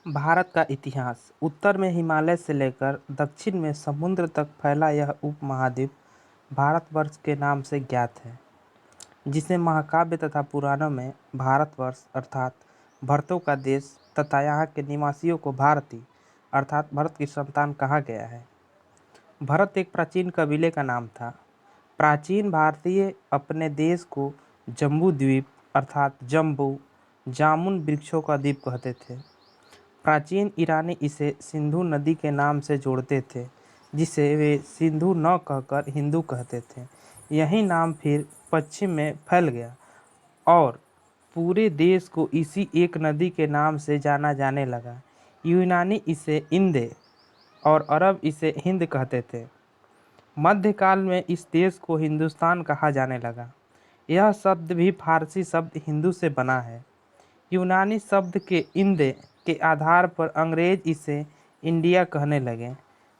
भारत का इतिहास। उत्तर में हिमालय से लेकर दक्षिण में समुद्र तक फैला यह उपमहाद्वीप भारतवर्ष के नाम से ज्ञात है, जिसे महाकाव्य तथा पुराणों में भारतवर्ष अर्थात भरतों का देश तथा यहाँ के निवासियों को भारती अर्थात भरत की संतान कहा गया है। भरत एक प्राचीन कबीले का नाम था। प्राचीन भारतीय अपने देश को जम्बू द्वीप अर्थात जम्बू जामुन वृक्षों का द्वीप कहते थे। प्राचीन ईरानी इसे सिंधु नदी के नाम से जोड़ते थे, जिसे वे सिंधु न कहकर हिंदू कहते थे। यही नाम फिर पश्चिम में फैल गया और पूरे देश को इसी एक नदी के नाम से जाना जाने लगा। यूनानी इसे इंदे और अरब इसे हिंद कहते थे। मध्यकाल में इस देश को हिंदुस्तान कहा जाने लगा। यह शब्द भी फारसी शब्द हिंदू से बना है। यूनानी शब्द के इंदे के आधार पर अंग्रेज इसे इंडिया कहने लगे।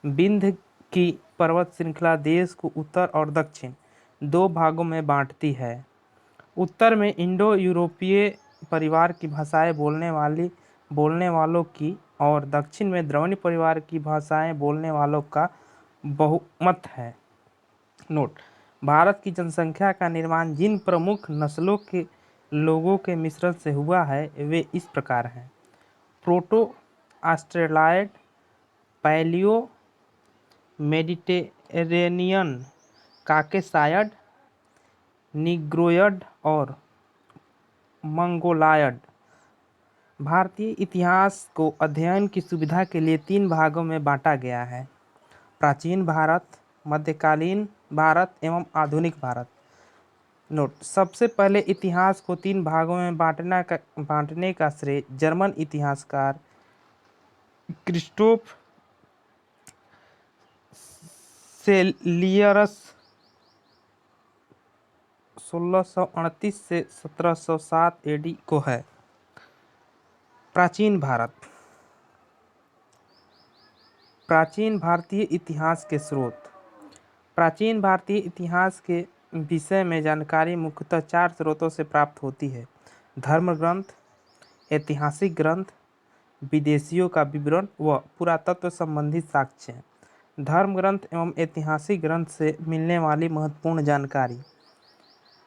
विंध्य की पर्वत श्रृंखला देश को उत्तर और दक्षिण दो भागों में बांटती है। उत्तर में इंडो यूरोपीय परिवार की भाषाएं बोलने वालों की और दक्षिण में द्रविड़ परिवार की भाषाएं बोलने वालों का बहुमत है। नोट: भारत की जनसंख्या का निर्माण जिन प्रमुख नस्लों के लोगों के मिश्रण से हुआ है वे इस प्रकार हैं: प्रोटो ऑस्ट्रेलॉयड, पैलियो मेडिटेरेनियन, काकेसायड, निग्रोयड और मंगोलायड। भारतीय इतिहास को अध्ययन की सुविधा के लिए तीन भागों में बांटा गया है: प्राचीन भारत, मध्यकालीन भारत एवं आधुनिक भारत। नोट: सबसे पहले इतिहास को तीन भागों में बांटने का श्रेय जर्मन इतिहासकार क्रिस्टोफ सेलियरस 1638 से 1707 एडी को है। प्राचीन भारत। प्राचीन भारतीय इतिहास के स्रोत। प्राचीन भारतीय इतिहास के विषय में जानकारी मुख्यतः चार स्रोतों से प्राप्त होती है: धर्म ग्रंथ, ऐतिहासिक ग्रंथ, विदेशियों का विवरण व पुरातत्व संबंधी साक्ष्य। धर्म ग्रंथ एवं ऐतिहासिक ग्रंथ से मिलने वाली महत्वपूर्ण जानकारी।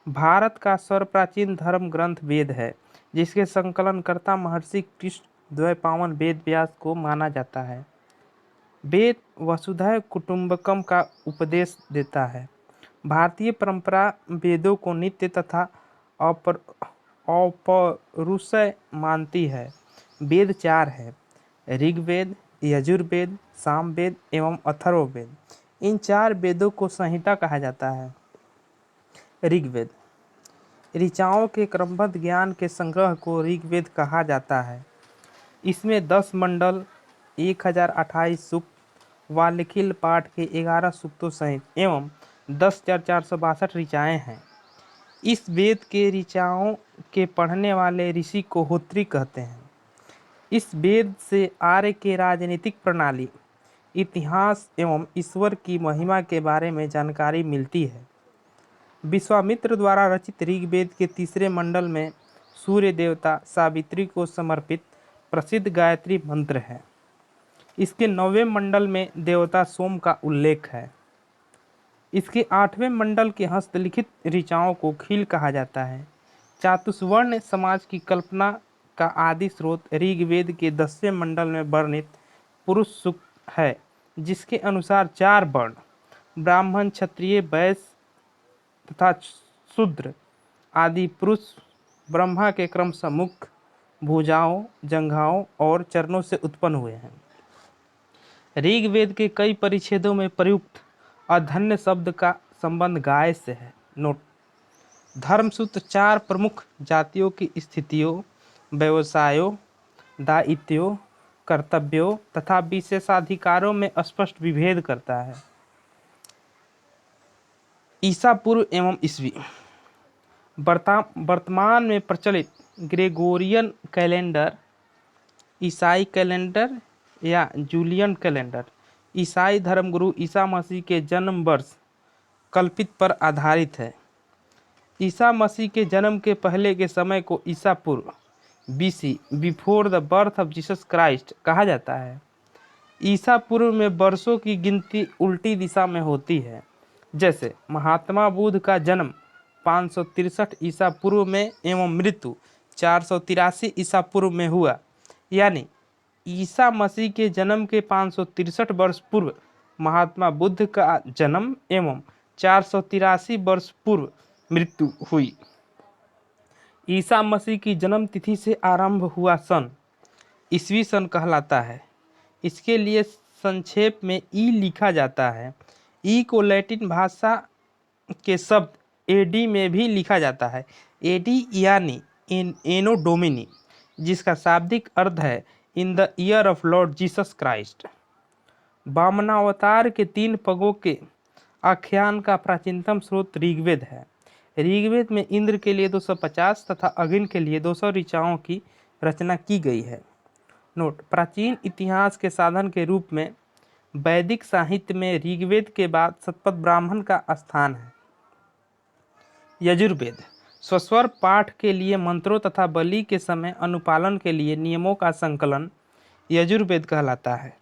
भारत का सर्वप्राचीन धर्म ग्रंथ वेद है, जिसके संकलनकर्ता महर्षि कृष्ण द्वैपायन वेद व्यास को माना जाता है। वेद वसुधैव कुटुंबकम का उपदेश देता है। भारतीय परंपरा वेदों को नित्य तथा अपौरुषेय मानती है। वेद चार है: ऋग्वेद, यजुर्वेद, सामवेद एवं अथर्ववेद। इन चार वेदों को संहिता कहा जाता है। ऋग्वेद ऋचाओं के क्रमबद्ध ज्ञान के संग्रह को ऋग्वेद कहा जाता है। इसमें 10 मंडल, 1028 सूक्त व लिखित पाठ के 11 सूक्तों सहित एवं 10,462 ऋचाएँ हैं। इस वेद के ऋचाओं के पढ़ने वाले ऋषि को होत्री कहते हैं। इस वेद से आर्य के राजनीतिक प्रणाली, इतिहास एवं ईश्वर की महिमा के बारे में जानकारी मिलती है। विश्वामित्र द्वारा रचित ऋग्वेद के तीसरे मंडल में सूर्य देवता सावित्री को समर्पित प्रसिद्ध गायत्री मंत्र है। इसके 9वें मंडल में देवता सोम का उल्लेख है। इसके 8वें मंडल के हस्तलिखित ऋचाओं को खील कहा जाता है। चातुर्वर्ण समाज की कल्पना का आदि स्रोत ऋग्वेद के 10वें मंडल में वर्णित पुरुष सूक्त है, जिसके अनुसार 4 वर्ण ब्राह्मण, क्षत्रिय, वैश्य तथा शूद्र आदि पुरुष ब्रह्मा के क्रमशः मुख, भुजाओं, जंघाओं और चरणों से उत्पन्न हुए हैं। ऋग्वेद के कई परिच्छेदों में प्रयुक्त अधन्य शब्द का संबंध गाय से है। नोट: धर्मसूत्र 4 प्रमुख जातियों की स्थितियों, व्यवसायों, दायित्वों, कर्तव्यों तथा विशेषाधिकारों में स्पष्ट विभेद करता है। ईसा पूर्व एवं ईस्वी। वर्तमान में प्रचलित ग्रेगोरियन कैलेंडर, ईसाई कैलेंडर या जूलियन कैलेंडर ईसाई धर्मगुरु ईसा मसीह के जन्म वर्ष कल्पित पर आधारित है। ईसा मसीह के जन्म के पहले के समय को ईसा पूर्व BC before the birth of Jesus Christ कहा जाता है। ईसा पूर्व में वर्षों की गिनती उल्टी दिशा में होती है, जैसे महात्मा बुद्ध का जन्म 563 ईसा पूर्व में एवं मृत्यु 483 ईसा पूर्व में हुआ, यानी ईसा मसीह के जन्म के 563 वर्ष पूर्व महात्मा बुद्ध का जन्म एवं 483 वर्ष पूर्व मृत्यु हुई। ईसा मसीह की जन्म तिथि से आरंभ हुआ सन ईसवी सन कहलाता है। इसके लिए संक्षेप में ई लिखा जाता है। ई को लैटिन भाषा के शब्द एडी में भी लिखा जाता है। एडी यानी एनो डोमिनी, जिसका शाब्दिक अर्थ है in the year of Lord Jesus Christ. वामनावतार के 3 पगों के आख्यान का प्राचीनतम स्रोत ऋग्वेद है। ऋग्वेद में इंद्र के लिए 250 तथा अग्नि के लिए 200 ऋचाओं की रचना की गई है। नोट: प्राचीन इतिहास के साधन के रूप में वैदिक साहित्य में ऋग्वेद के बाद शतपथ ब्राह्मण का स्थान है। यजुर्वेद स्वस्वर पाठ के लिए मंत्रों तथा बलि के समय अनुपालन के लिए नियमों का संकलन यजुर्वेद कहलाता है।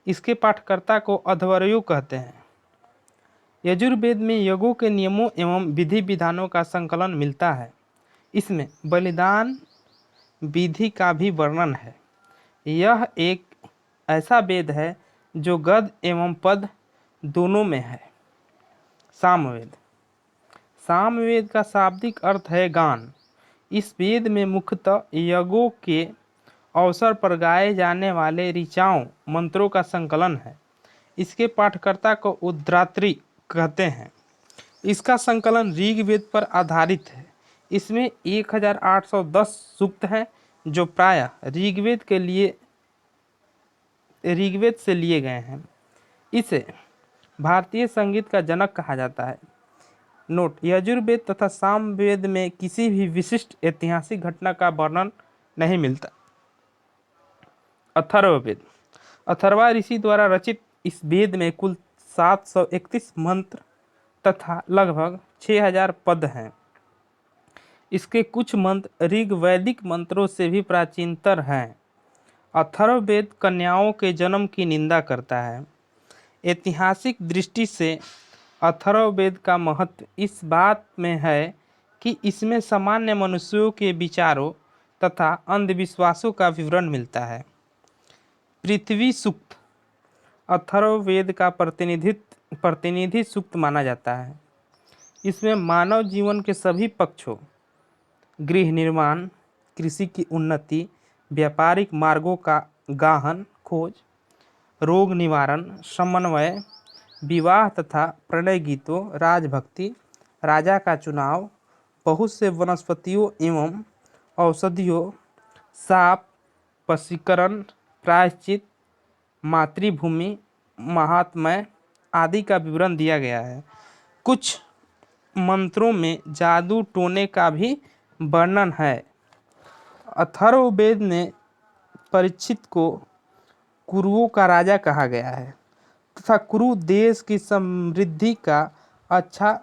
इसके पाठकर्ता को अध्वर्यु कहते हैं। यजुर्वेद में यज्ञों के नियमों एवं विधि विधानों का संकलन मिलता है। इसमें बलिदान विधि का भी वर्णन है। यह एक ऐसा वेद है जो गद्य एवं पद दोनों में है। सामवेद सामवेद का शाब्दिक अर्थ है गान। इस वेद में मुख्यतः यज्ञों के अवसर पर गाए जाने वाले ऋचाओं मंत्रों का संकलन है। इसके पाठकर्ता को उद्रात्री कहते हैं। इसका संकलन ऋग्वेद पर आधारित है। इसमें 1810 सूक्त हैं जो प्रायः ऋग्वेद से लिए गए हैं। इसे भारतीय संगीत का जनक कहा जाता है। नोट: यजुर्वेद तथा सामवेद में किसी भी विशिष्ट ऐतिहासिक घटना का वर्णन नहीं मिलता। अथर्ववेद अथर्वा ऋषि द्वारा रचित इस वेद में कुल 731 मंत्र तथा लगभग 6000 पद हैं। इसके कुछ मंत्र ऋग्वैदिक मंत्रों से भी प्राचीनतर हैं। अथर्ववेद कन्याओं के जन्म की निंदा करता है। ऐतिहासिक दृष्टि से अथर्ववेद का महत्व इस बात में है कि इसमें सामान्य मनुष्यों के विचारों तथा अंधविश्वासों का विवरण मिलता है। पृथ्वी सूक्त अथर्ववेद का प्रतिनिधि सूक्त माना जाता है। इसमें मानव जीवन के सभी पक्षों, गृह निर्माण, कृषि की उन्नति, व्यापारिक मार्गों का गाहन खोज, रोग निवारण, समन्वय, विवाह तथा प्रणय गीतों, राजभक्ति, राजा का चुनाव, बहुत से वनस्पतियों एवं औषधियों, शाप, वशीकरण, प्रायश्चित, मातृभूमि, महात्म्य आदि का विवरण दिया गया है। कुछ मंत्रों में जादू टोने का भी वर्णन है। अथर्ववेद में परीक्षित को कुरुओं का राजा कहा गया है तथा कुरु देश की समृद्धि का अच्छा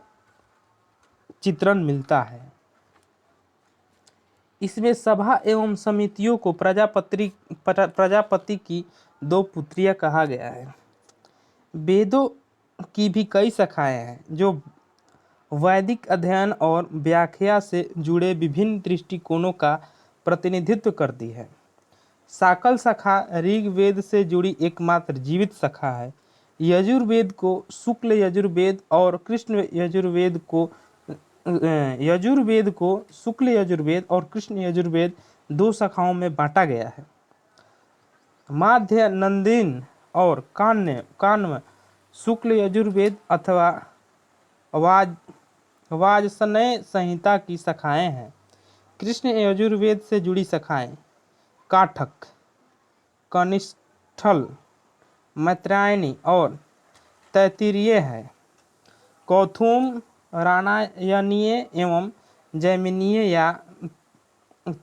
चित्रण मिलता है। इसमें सभा एवं समितियों को प्रजापति की 2 पुत्रियां कहा गया है। वेदों की भी कई शाखाएं हैं जो वैदिक अध्ययन और व्याख्या से जुड़े विभिन्न दृष्टिकोणों का प्रतिनिधित्व करती है। शाकल शाखा ऋग्वेद से जुड़ी एकमात्र जीवित शाखा है। यजुर्वेद को शुक्ल यजुर्वेद और कृष्ण यजुर्वेद दो शाखाओं में बांटा गया है। माध्य, नंदीन और कान्व शुक्ल यजुर्वेद अथवा वाजसनेय संहिता की शाखाएं हैं। कृष्ण यजुर्वेद से जुड़ी शाखाएं काठक, कनिष्ठल, मैत्रायणी और तैत्तिरीय है। कौथुम, रामायणीय एवं जैमिनीय या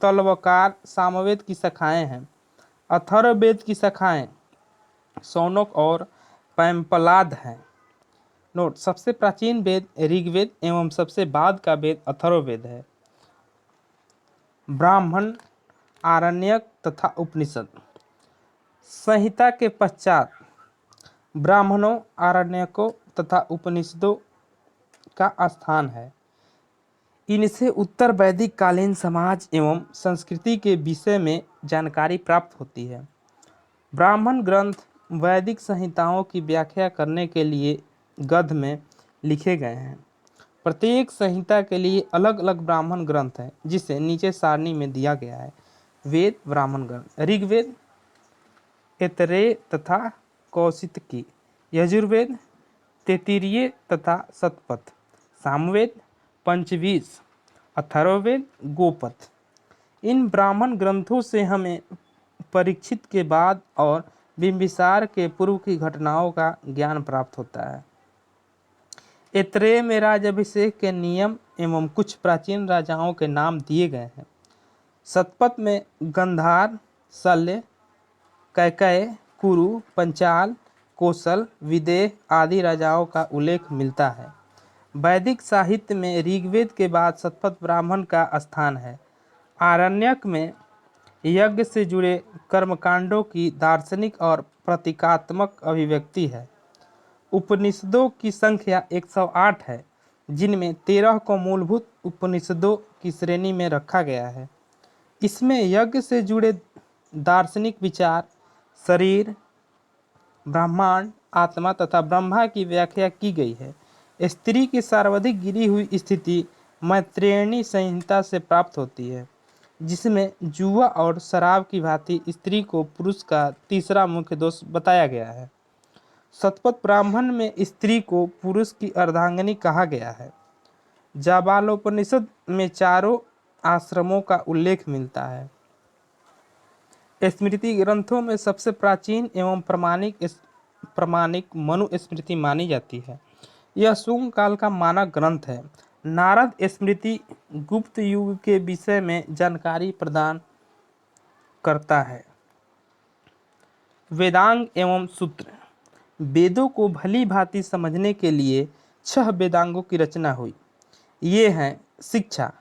तलवकार सामवेद की शाखाएं हैं। अथर्ववेद की शाखाएं शौनक और पैम्पलाद हैं। नोट: सबसे प्राचीन वेद ऋग्वेद एवं सबसे बाद का वेद अथर्ववेद है। ब्राह्मण आरण्यक तथा उपनिषद। संहिता के पश्चात ब्राह्मणों, आरण्यकों तथा उपनिषदों का स्थान है। इनसे उत्तर वैदिक कालीन समाज एवं संस्कृति के विषय में जानकारी प्राप्त होती है। ब्राह्मण ग्रंथ वैदिक संहिताओं की व्याख्या करने के लिए गद्य में लिखे गए हैं। प्रत्येक संहिता के लिए अलग अलग ब्राह्मण ग्रंथ हैं, जिसे नीचे सारणी में दिया गया है। वेद ब्राह्मण ग्रंथ: ऋग्वेद ऐतरेय तथा कौशितकी, यजुर्वेद तैत्तिरीय तथा शतपथ, सामवेद पंचवीस, अथर्ववेद गोपथ। इन ब्राह्मण ग्रंथों से हमें परीक्षित के बाद और बिंबिसार के पूर्व की घटनाओं का ज्ञान प्राप्त होता है। ऐतरेय में राज्याभिषेक के नियम एवं कुछ प्राचीन राजाओं के नाम दिए गए हैं। शतपथ में गंधार, शल्य, कैकेय, कुरु, पंचाल, कौशल, विदेह आदि राजाओं का उल्लेख मिलता है। वैदिक साहित्य में ऋग्वेद के बाद शतपथ ब्राह्मण का स्थान है। आरण्यक में यज्ञ से जुड़े कर्मकांडों की दार्शनिक और प्रतीकात्मक अभिव्यक्ति है। उपनिषदों की संख्या 108 है, जिनमें 13 को मूलभूत उपनिषदों की श्रेणी में रखा गया है। इसमें यज्ञ से जुड़े दार्शनिक विचार, शरीर, ब्रह्मांड, आत्मा तथा ब्रह्मा की व्याख्या की गई है। स्त्री की सर्वाधिक गिरी हुई स्थिति मैत्रेयणी संहिता से प्राप्त होती है, जिसमें जुआ और शराब की भांति स्त्री को पुरुष का तीसरा मुख्य दोष बताया गया है। शतपथ ब्राह्मण में स्त्री को पुरुष की अर्धांगिनी कहा गया है। जाबालोपनिषद में चारों आश्रमों का उल्लेख मिलता है। स्मृति ग्रंथों में सबसे प्राचीन एवं प्रमाणिक मनुस्मृति मानी जाती है। यह शुंग काल का मानक ग्रंथ है। नारद स्मृति गुप्त युग के विषय में जानकारी प्रदान करता है। वेदांग एवं सूत्र: वेदों को भली भांति समझने के लिए 6 वेदांगों की रचना हुई। ये हैं शिक्षा,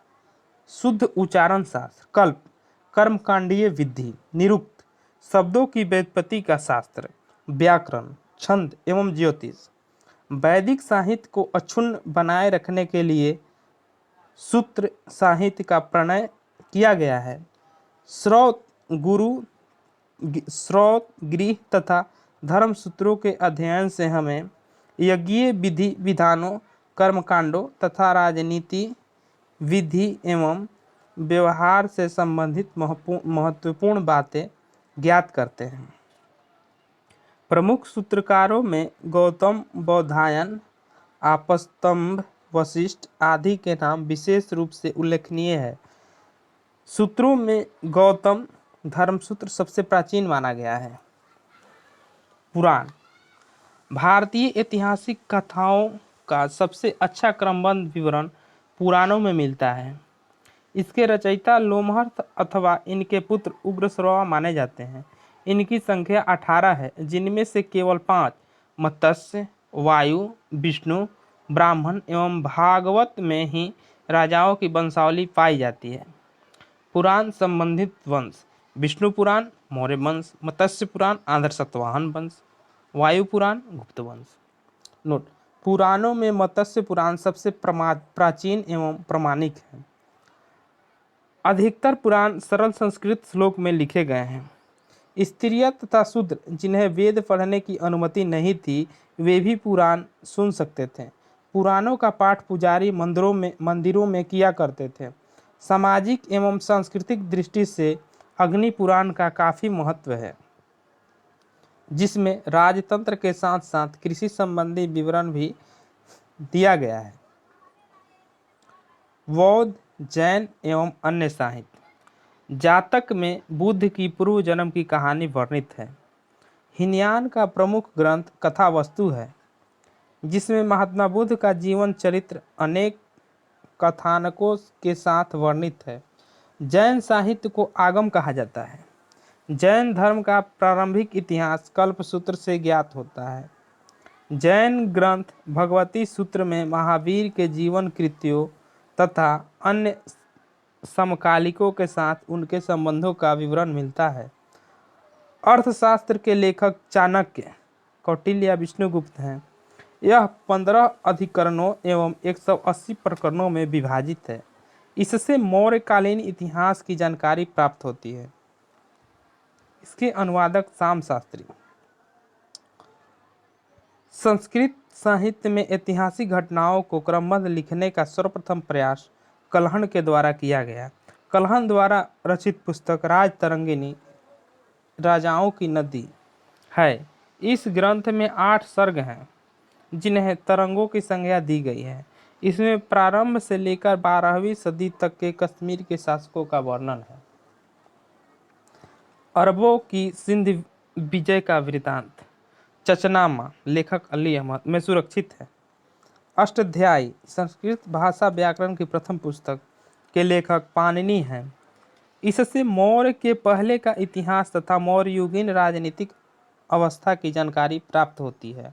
शुद्ध उच्चारण शास्त्र, कल्प, कर्मकांडीय विधि, निरुक्त, शब्दों की व्युत्पत्ति का शास्त्र, व्याकरण, छंद एवं ज्योतिष। वैदिक साहित्य को अक्षुण्ण बनाए रखने के लिए सूत्र साहित्य का प्रणयन किया गया है। श्रौत गृह तथा धर्म सूत्रों के अध्ययन से हमें यज्ञीय विधि विधानों, कर्मकांडों तथा राजनीति विधि एवं व्यवहार से संबंधित महत्वपूर्ण बातें ज्ञात करते हैं। प्रमुख सूत्रकारों में गौतम, बौधायन, आपस्तंभ, वशिष्ठ आदि के नाम विशेष रूप से उल्लेखनीय है। सूत्रों में गौतम धर्मसूत्र सबसे प्राचीन माना गया है। पुराण: भारतीय ऐतिहासिक कथाओं का सबसे अच्छा क्रमबद्ध विवरण पुराणों में मिलता है। इसके रचयिता लोमहर्ष अथवा इनके पुत्र उग्रश्रवा माने जाते हैं। इनकी संख्या 18 है, जिनमें से केवल 5 मत्स्य, वायु, विष्णु, ब्राह्मण एवं भागवत में ही राजाओं की वंशावली पाई जाती है। पुराण संबंधित वंश: विष्णु पुराण मौर्य वंश, मत्स्य पुराण आंध्र सातवाहन वंश, वायु पुराण गुप्त वंश। नोट: पुराणों में मत्स्य पुराण सबसे प्राचीन एवं प्रमाणिक है। अधिकतर पुराण सरल संस्कृत श्लोक में लिखे गए हैं। स्त्रियां तथा शूद्र जिन्हें वेद पढ़ने की अनुमति नहीं थी, वे भी पुराण सुन सकते थे। पुराणों का पाठ पुजारी मंदिरों में किया करते थे। सामाजिक एवं सांस्कृतिक दृष्टि से अग्नि पुराण का काफी महत्व है, जिसमें राजतंत्र के साथ साथ कृषि संबंधी विवरण भी दिया गया है। बौद्ध, जैन एवं अन्य साहित्य: जातक में बुद्ध की पूर्व जन्म की कहानी वर्णित है। हीनयान का प्रमुख ग्रंथ कथावस्तु है, जिसमें महात्मा बुद्ध का जीवन चरित्र अनेक कथानकों के साथ वर्णित है। जैन साहित्य को आगम कहा जाता है। जैन धर्म का प्रारंभिक इतिहास कल्पसूत्र से ज्ञात होता है। जैन ग्रंथ भगवती सूत्र में महावीर के जीवन कृत्यों तथा अन्य समकालिकों के साथ उनके संबंधों का विवरण मिलता है। अर्थशास्त्र के लेखक चाणक्य, कौटिल्य या विष्णुगुप्त हैं। यह 15 अधिकरणों एवं 180 प्रकरणों में विभाजित है। इससे मौर्यकालीन इतिहास की जानकारी प्राप्त होती है। इसके अनुवादक श्याम शास्त्री। संस्कृत साहित्य में ऐतिहासिक घटनाओं को क्रमबद्ध लिखने का सर्वप्रथम प्रयास कल्हण के द्वारा किया गया। कल्हण द्वारा रचित पुस्तक राजतरंगिणी, राजाओं की नदी है। इस ग्रंथ में 8 सर्ग हैं, जिन्हें तरंगों की संज्ञा दी गई है। इसमें प्रारंभ से लेकर 12वीं सदी तक के कश्मीर के शासकों का वर्णन है। अरबों की सिंध विजय का वृतांत चचनामा, लेखक अली अहमद, में सुरक्षित है। अष्टाध्यायी संस्कृत भाषा व्याकरण की प्रथम पुस्तक के लेखक पाणिनि हैं। इससे मौर्य के पहले का इतिहास तथा मौर्ययुगीन राजनीतिक अवस्था की जानकारी प्राप्त होती है।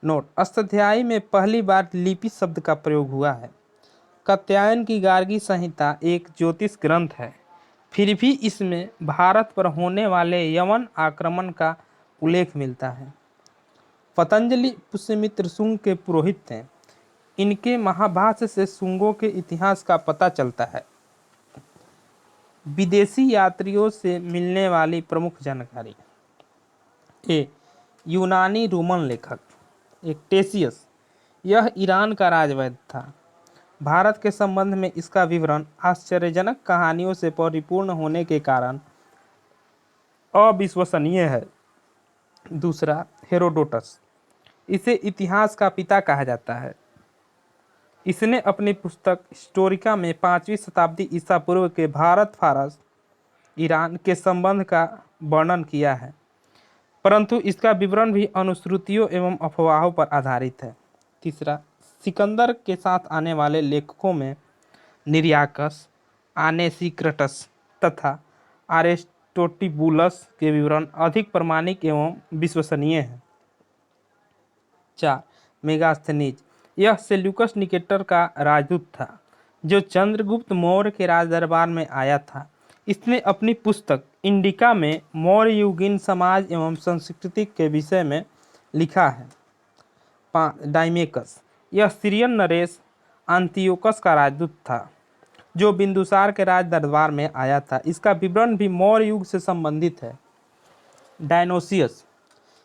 नोट: अष्टाध्यायी में पहली बार लिपि शब्द का प्रयोग हुआ है। कात्यायन की गार्गी संहिता एक ज्योतिष ग्रंथ है, फिर भी इसमें भारत पर होने वाले यवन आक्रमण का उल्लेख मिलता है। पतंजलि पुष्यमित्र शुंग के पुरोहित थे। इनके महाभाष्य से शुंगों के इतिहास का पता चलता है। विदेशी यात्रियों से मिलने वाली प्रमुख जानकारी। यूनानी रोमन लेखक टेसियस, यह ईरान का राजवैद्य था। भारत के संबंध में इसका विवरण आश्चर्यजनक कहानियों से परिपूर्ण होने के कारण अविश्वसनीय है। दूसरा, हेरोडोटस, इसे इतिहास का पिता कहा जाता है। इसने अपनी पुस्तक हिस्टोरिका में 5वीं शताब्दी ईसा पूर्व के भारत फारस ईरान के संबंध का वर्णन किया है, परंतु इसका विवरण भी अनुश्रुतियों एवं अफवाहों पर आधारित है। तीसरा, सिकंदर के साथ आने वाले लेखकों में निरियाकस, आनेसिक्राटस तथा अरिस्टोबुलस के विवरण अधिक प्रामाणिक एवं विश्वसनीय हैं। 4. मेगास्थनीज, यह सेल्यूकस निकेटर का राजदूत था, जो चंद्रगुप्त मौर्य के राजदरबार में आया था। इसने अपनी पुस्तक इंडिका में मौर्ययुगीन समाज एवं संस्कृति के विषय में लिखा है। 5. डाइमेकस, यह सीरियन नरेश अंतियोकस का राजदूत था, जो बिंदुसार के राज दरबार में आया था। इसका विवरण भी मौर्य युग से संबंधित है। डायनोसियस,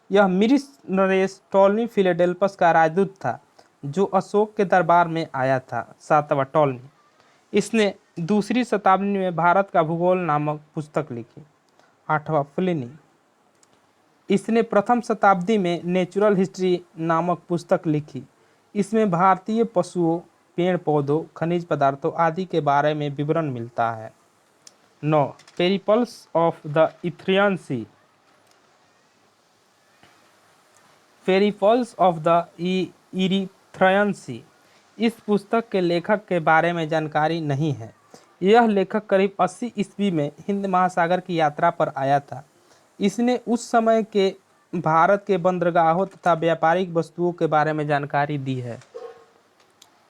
यह मिरिस नरेश टॉलमी फिलेडेल्फस का राजदूत था, जो अशोक के दरबार में आया था। 7वां टॉलमी, इसने 2री शताब्दी में भारत का भूगोल नामक पुस्तक लिखी। 8वां प्लिनी, इसने प्रथम शताब्दी में नेचुरल हिस्ट्री नामक पुस्तक लिखी। इसमें भारतीय पशुओं, पेड़ पौधों, खनिज पदार्थों आदि के बारे में विवरण मिलता है। 9. Periplus of the Erythraean Sea, Periplus of the Erythraean Sea, इस पुस्तक के लेखक के बारे में जानकारी नहीं है। यह लेखक करीब 80 ईस्वी में हिंद महासागर की यात्रा पर आया था। इसने उस समय के भारत के बंदरगाहों तथा व्यापारिक वस्तुओं के बारे में जानकारी दी है।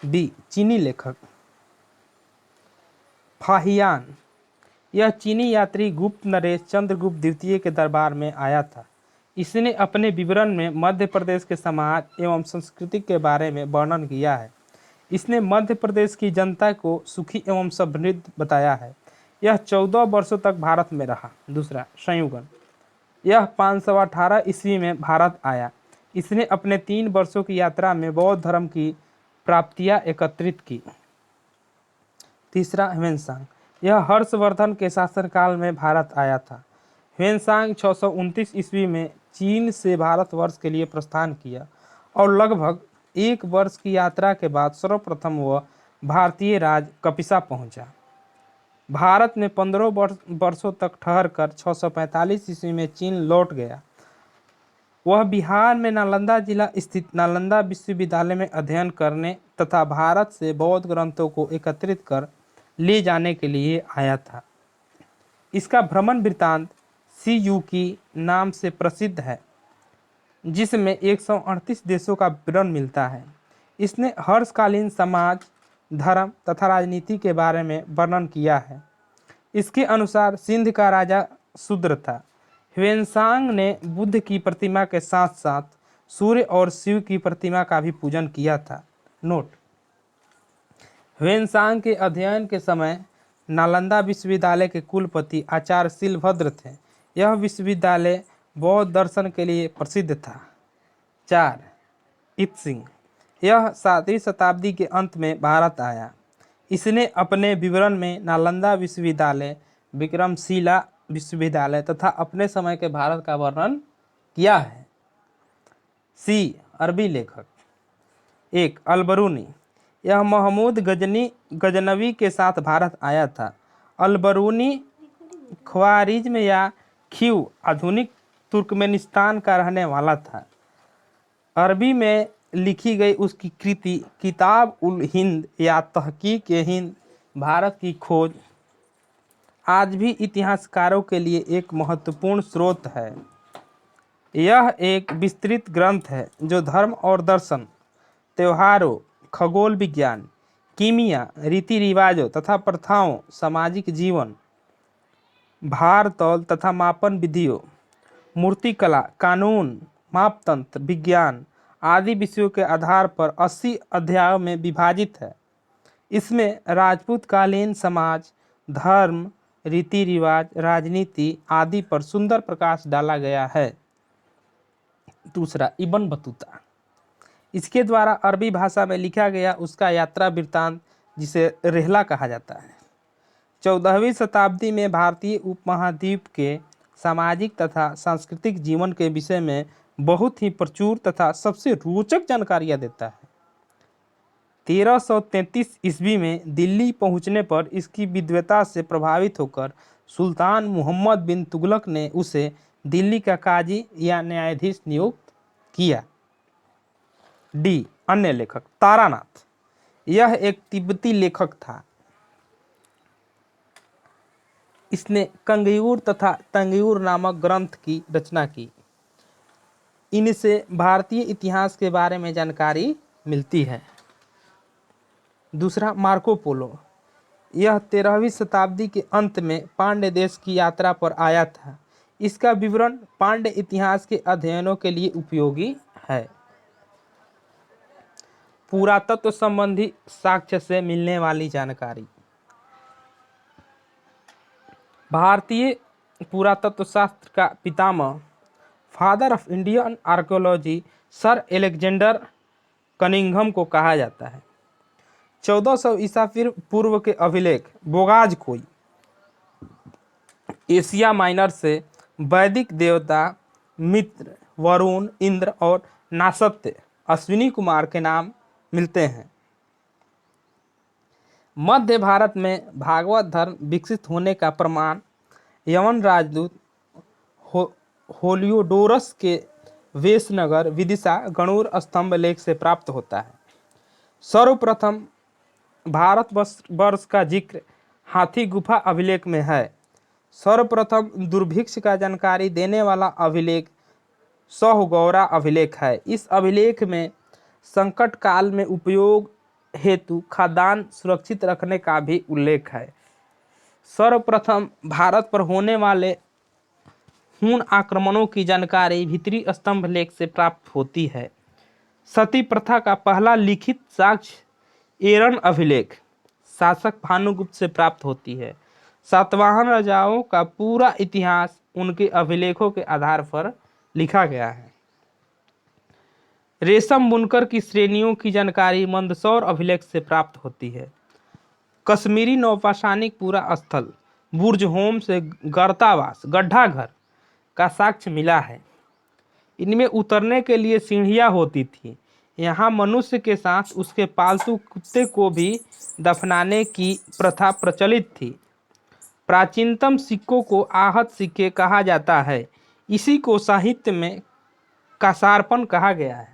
बी. चीनी लेखक फाहियान, यह चीनी यात्री गुप्त नरेश चंद्रगुप्त द्वितीय के दरबार में आया था। इसने अपने विवरण में मध्य प्रदेश के समाज एवं संस्कृति के बारे में वर्णन किया है। इसने मध्य प्रदेश की जनता को सुखी एवं समृद्ध बताया है। यह 14 वर्षों तक भारत में रहा। दूसरा, संयुगन, यह 518 ईस्वी में भारत आया। इसने अपने 3 वर्षों की यात्रा में बौद्ध धर्म की प्राप्तियां एकत्रित की। तीसरा, ह्वेनसांग, यह हर्षवर्धन के शासनकाल में भारत आया था। ह्वेनसांग 629 ईस्वी में चीन से भारतवर्ष के लिए प्रस्थान किया और लगभग 1 वर्ष की यात्रा के बाद सर्वप्रथम वह भारतीय राज कपिसा पहुंचा। भारत में 15 वर्षों तक ठहरकर 645 ईस्वी में चीन लौट गया। वह बिहार में नालंदा जिला स्थित नालंदा विश्वविद्यालय में अध्ययन करने तथा भारत से बौद्ध ग्रंथों को एकत्रित कर ले जाने के लिए आया था। इसका भ्रमण वृत्तांत सीयूकी नाम से प्रसिद्ध है, जिसमें 138 देशों का विवरण मिलता है। इसने हर्षकालीन समाज धर्म तथा राजनीति के बारे में वर्णन किया है। इसके अनुसार सिंध का राजा शूद्र था। ह्वेनसांग ने बुद्ध की प्रतिमा के साथ साथ सूर्य और शिव की प्रतिमा का भी पूजन किया था। नोट: ह्वेनसांग के अध्ययन के समय नालंदा विश्वविद्यालय के कुलपति आचार्य शिलभद्र थे। यह विश्वविद्यालय बौद्ध दर्शन के लिए प्रसिद्ध था। 4. इत्सिंग, यह 7वीं शताब्दी के अंत में भारत आया। इसने अपने विवरण में नालंदा विश्वविद्यालय, विक्रमशिला विश्वविद्यालय तथा अपने समय के भारत का वर्णन किया है। सी. अरबी लेखक। 1. अल-बरूनी, यह महमूद गजनवी के साथ भारत आया था। अल-बरूनी ख्वारिज्म या खीव आधुनिक तुर्कमेनिस्तान का रहने वाला था। अरबी में लिखी गई उसकी कृति किताब उल हिंद या तहकीक-ए-हिंद भारत की खोज आज भी इतिहासकारों के लिए एक महत्वपूर्ण स्रोत है। यह एक विस्तृत ग्रंथ है जो धर्म और दर्शन, त्योहारों, खगोल विज्ञान, कीमिया, रीति रिवाजों तथा प्रथाओं, सामाजिक जीवन, भार तौल तथा मापन विधियों, मूर्तिकला, कानून, मापतंत्र, विज्ञान आदि विषयों के आधार पर 80 अध्यायों में विभाजित है। इसमें राजपूत कालीन समाज, धर्म, रीति रिवाज, राजनीति आदि पर सुंदर प्रकाश डाला गया है। दूसरा, इब्न बतूता, इसके द्वारा अरबी भाषा में लिखा गया उसका यात्रा वृत्तांत, जिसे रेहला कहा जाता है, 14वीं शताब्दी में भारतीय उपमहाद्वीप के सामाजिक तथा सांस्कृतिक जीवन के विषय में बहुत ही प्रचुर तथा सबसे रोचक जानकारियां देता है। 1333 ईस्वी में दिल्ली पहुंचने पर इसकी विद्वता से प्रभावित होकर सुल्तान मुहम्मद बिन तुगलक ने उसे दिल्ली का काजी या न्यायाधीश नियुक्त किया। डी. अन्य लेखक। तारानाथ, यह एक तिब्बती लेखक था। इसने कंगयूर तथा तंगयूर नामक ग्रंथ की रचना की। इनसे भारतीय इतिहास के बारे में जानकारी मिलती है। दूसरा, मार्को पोलो, यह 13वीं शताब्दी के अंत में पांड्य देश की यात्रा पर आया था। इसका विवरण पांड्य इतिहास के अध्ययनों के लिए उपयोगी है। पुरातत्व संबंधी साक्ष्य से मिलने वाली जानकारी। भारतीय पुरातत्व शास्त्र का पितामह, father of Indian archaeology, Sir Alexander Cunningham को कहा जाता है। 1400 ईसा पूर्व के अभिलेख बोगाज कोई एशिया माइनर से वैदिक देवता मित्र, वरुण, इंद्र और नासत्य अश्विनी कुमार के नाम मिलते हैं। मध्य भारत में भागवत धर्म विकसित होने का प्रमाण यवन राजदूत होलियोडोरस के वेशनगर विदिशा गणुर स्तंभ लेख से प्राप्त होता है। सर्वप्रथम भारतवर्ष का जिक्र हाथी गुफा अभिलेख में है। सर्वप्रथम दुर्भिक्ष का जानकारी देने वाला अभिलेख सौगौरा अभिलेख है। इस अभिलेख में संकट काल में उपयोग हेतु खाद्यान्न सुरक्षित रखने का भी उल्लेख है। सर्वप्रथम भारत पर होने वाले हूण आक्रमणों की जानकारी भीतरी स्तंभ लेख से प्राप्त होती है। सती प्रथा का पहला लिखित साक्ष्य एरन अभिलेख शासक भानुगुप्त से प्राप्त होती है। सातवाहन राजाओं का पूरा इतिहास उनके अभिलेखों के आधार पर लिखा गया है। रेशम बुनकर की श्रेणियों की जानकारी मंदसौर अभिलेख से प्राप्त होती है। कश्मीरी नौपाषाणिक पूरा स्थल बुर्ज होम से गर्तावास गड्ढा घर का साक्ष्य मिला है। इनमें उतरने के लिए सीढ़ियां होती थी। यहाँ मनुष्य के साथ उसके पालतू कुत्ते को भी दफनाने की प्रथा प्रचलित थी। प्राचीनतम सिक्कों को आहत सिक्के कहा जाता है। इसी को साहित्य में कासारपन कहा गया है।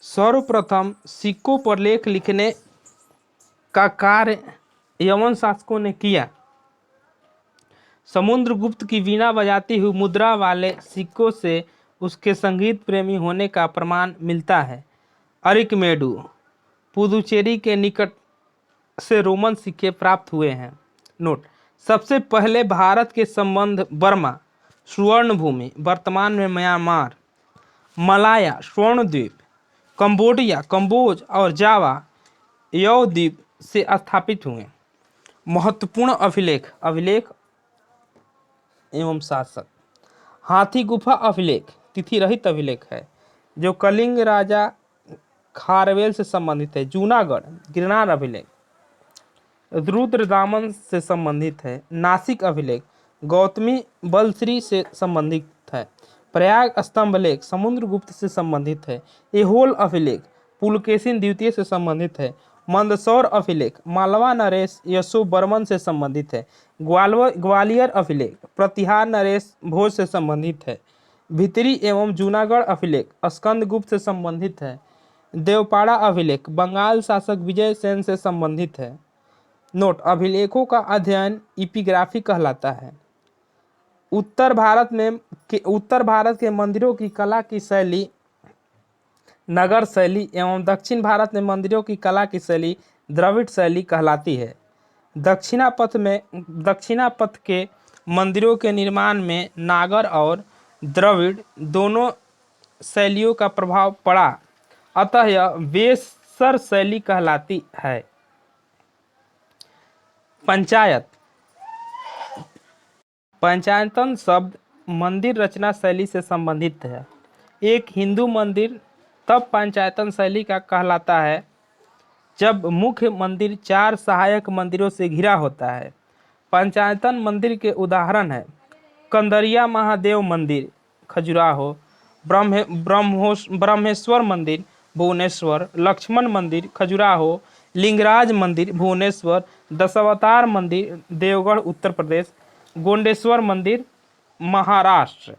सर्वप्रथम सिक्कों पर लेख लिखने का कार्य यवन शासकों ने किया। समुद्रगुप्त की वीणा बजाती हुई मुद्रा वाले सिक्कों से उसके संगीत प्रेमी होने का प्रमाण मिलता है। अरिकमेडु पुदुचेरी के निकट से रोमन सिक्के प्राप्त हुए हैं। नोट, सबसे पहले भारत के संबंध बर्मा स्वर्ण भूमि, वर्तमान में म्यांमार, मलाया स्वर्ण द्वीप, कंबोडिया कंबोज और जावा यव द्वीप से स्थापित हुए। महत्वपूर्ण अभिलेख अभिलेख एवं शासक। हाथी गुफा अभिलेख तिथि रहित अभिलेख है जो कलिंग राजा खारवेल से संबंधित है। जूनागढ़ गिरनार अभिलेख रुद्रदामन से संबंधित है। नासिक अभिलेख गौतमी बलश्री से संबंधित है। प्रयाग स्तंभलेख समुद्रगुप्त से संबंधित है। एहोल अभिलेख पुलकेशिन द्वितीय से संबंधित है। मंदसौर अभिलेख मालवा नरेश यशोवर्मन से संबंधित है। ग्वालियर अभिलेख प्रतिहार नरेश भोज से संबंधित है। भितरी एवं जूनागढ़ अभिलेख स्कंदगुप्त से संबंधित है। देवपाड़ा अभिलेख बंगाल शासक विजय सेन से संबंधित है। नोट, अभिलेखों का अध्ययन इपिग्राफी कहलाता है। उत्तर भारत के मंदिरों की कला की शैली नगर शैली एवं दक्षिण भारत में मंदिरों की कला की शैली द्रविड़ शैली कहलाती है। दक्षिणापथ के मंदिरों के निर्माण में नागर और द्रविड़ दोनों शैलियों का प्रभाव पड़ा, अतः यह वेसर शैली कहलाती है। पंचायत पंचायतन शब्द मंदिर रचना शैली से संबंधित है। एक हिंदू मंदिर तब पंचायतन शैली का कहलाता है जब मुख्य मंदिर 4 सहायक मंदिरों से घिरा होता है। पंचायतन मंदिर के उदाहरण है कंदरिया महादेव मंदिर खजुराहो, ब्रह्मेश्वर मंदिर भुवनेश्वर, लक्ष्मण मंदिर खजुराहो, लिंगराज मंदिर भुवनेश्वर, दशावतार मंदिर देवगढ़ उत्तर प्रदेश, गोंडेश्वर मंदिर महाराष्ट्र।